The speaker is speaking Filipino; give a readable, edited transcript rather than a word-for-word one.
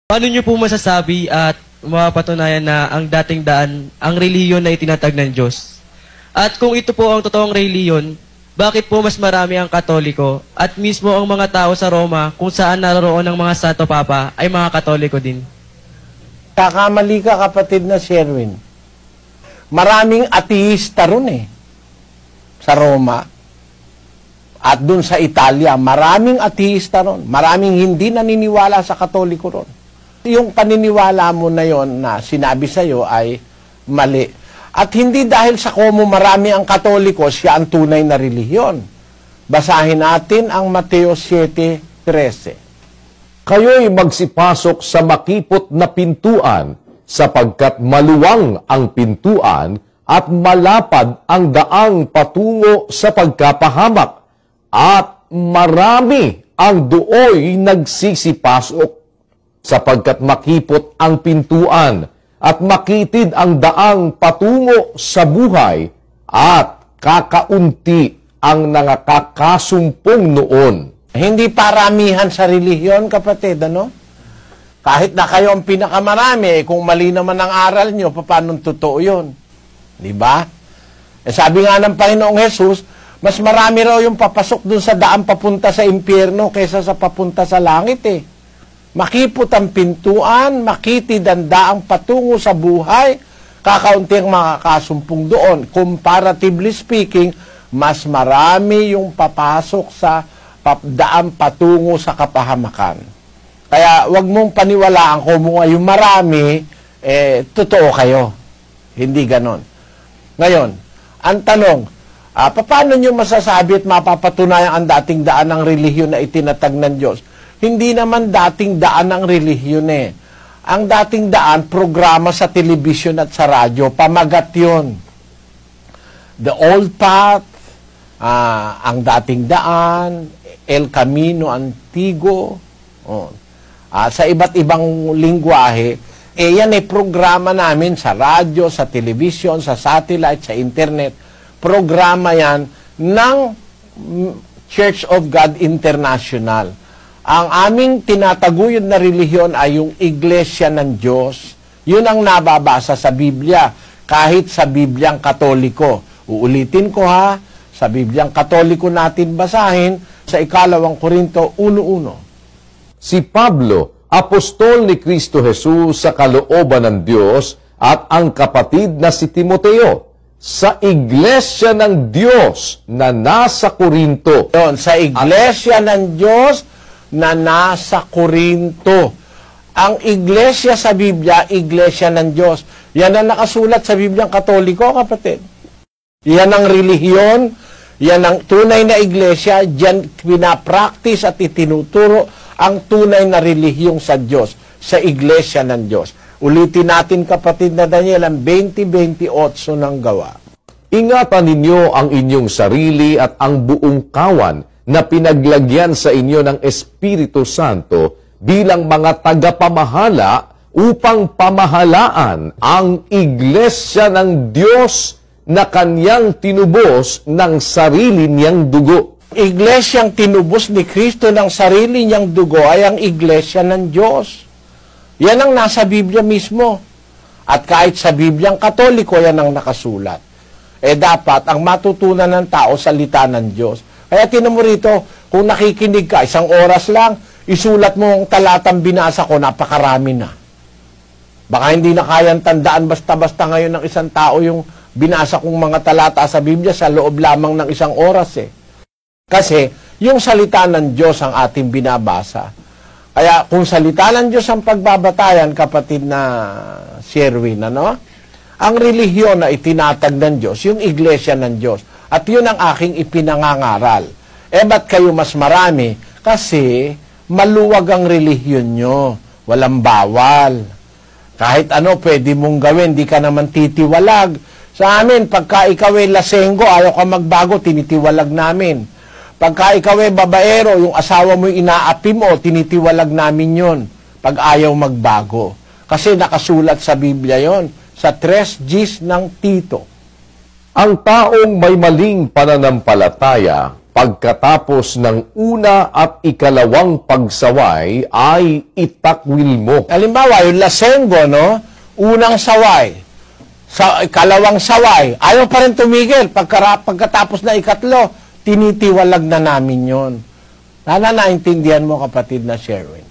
Paano niyo po masasabi at mapatunayan na ang dating daan, ang relihiyon na itinatag ng Diyos? At kung ito po ang totoong relihiyon, bakit po mas marami ang Katoliko at mismo ang mga tao sa Roma kung saan naroon ng mga Santo Papa ay mga Katoliko din? Kakamali ka, kapatid na Sherwin. Maraming ateista ron sa Roma. At dun sa Italia, maraming ateista ron. Maraming hindi naniniwala sa Katoliko ron. Yung paniniwala mo na yon na sinabi sa'yo ay mali. At hindi dahil sa komo marami ang Katoliko, siya ang tunay na relihiyon. Basahin natin ang Mateo 7:13. Kayo'y magsipasok sa makipot na pintuan, sapagkat maluwang ang pintuan at malapad ang daang patungo sa pagkapahamak, at marami ang dooy nagsisipasok. Sapagkat makipot ang pintuan at makitid ang daang patungo sa buhay, at kakaunti ang nakakasumpong noon. Hindi paramihan sa relihiyon, kapatid, ano? Kahit na kayo ang pinakamarami, kung mali naman ang aral nyo, paano totoo yun? Di ba? Sabi nga ng Panginoong Jesus, mas marami raw yung papasok dun sa daan papunta sa impyerno kaysa sa papunta sa langit Makipot ang pintuan, makitid ang daang patungo sa buhay, kakaunti ang makakasumpong doon. Comparatively speaking, mas marami yung papasok sa daang patungo sa kapahamakan. Kaya wag mong paniwalaan kung yung marami, totoo kayo. Hindi ganon. Ngayon, ang tanong, paano nyo masasabi at mapapatunayan ang dating daan ng relihiyon na itinatag ng Diyos? Hindi naman dating daan ng relihiyon Ang dating daan, programa sa telebisyon at sa radyo, pamagat yun. The Old Path, ang dating daan, El Camino Antigo, sa iba't ibang lingwahe, yan programa namin sa radyo, sa telebisyon, sa satellite, sa internet. Programa yan ng Church of God International. Ang aming tinataguyod na relihiyon ay yung Iglesia ng Diyos. Yun ang nababasa sa Biblia, kahit sa Bibliang Katoliko. Uulitin ko sa Bibliang Katoliko natin basahin sa 2 Korinto 1:1. Si Pablo, apostol ni Kristo Jesus sa kalooban ng Diyos, at ang kapatid na si Timoteo, sa Iglesia ng Diyos na nasa Korinto. Yun, sa Iglesia ng Diyos na nasa Korinto. Ang iglesia sa Biblia, Iglesia ng Diyos. Yan ang nakasulat sa Bibliang Katoliko, kapatid. Yan ang relihiyon, yan ang tunay na iglesia, diyan pinapractice at itinuturo ang tunay na relihiyong sa Diyos, sa Iglesia ng Diyos. Ulitin natin, kapatid na Daniel, ang 20:28 ng Gawa. Ingatan ninyo ang inyong sarili at ang buong kawan na pinaglagyan sa inyo ng Espiritu Santo bilang mga tagapamahala upang pamahalaan ang Iglesia ng Diyos na Kanyang tinubos ng sarili niyang dugo. Iglesyang tinubos ni Kristo ng sarili niyang dugo ay ang Iglesia ng Diyos. Yan ang nasa Biblia mismo. At kahit sa Bibliang Katoliko, yan ang nakasulat. Dapat ang matutunan ng tao, salita ng Diyos. Kaya tinan mo rito, kung nakikinig ka, 1 oras lang, isulat mo ang talatang binasa ko, napakarami na. Baka hindi na kayang tandaan basta-basta ngayon ng isang tao yung binasa kong mga talata sa Biblia sa loob lamang ng 1 oras Kasi, yung salita ng Diyos ang ating binabasa. Kaya, kung salita ng Diyos ang pagbabatayan, kapatid na Sherwin, ang relihiyon na itinatag ng Diyos, yung Iglesia ng Diyos. At yun ang aking ipinangangaral. Ba't kayo mas marami? Kasi maluwag ang relihiyon nyo. Walang bawal. Kahit ano pwede mong gawin, di ka naman titiwalag. Sa amin, pagka ikaw ay lasenggo, ayaw ka magbago, tinitiwalag namin. Pagka ikaw ay babaero, yung asawa mo inaapi mo, tinitiwalag namin yon. Pag ayaw magbago. Kasi nakasulat sa Biblia yon, sa 3 Gs ng Tito. Ang taong may maling pananampalataya pagkatapos ng una at ikalawang pagsaway ay itakwil mo. Halimbawa, yung lasenggo, no? Unang saway, sa ikalawang saway, ayaw pa rin tumigil. Pagkatapos na ikatlo, tinitiwalag na namin yon. Naintindihan mo, kapatid na Sherwin.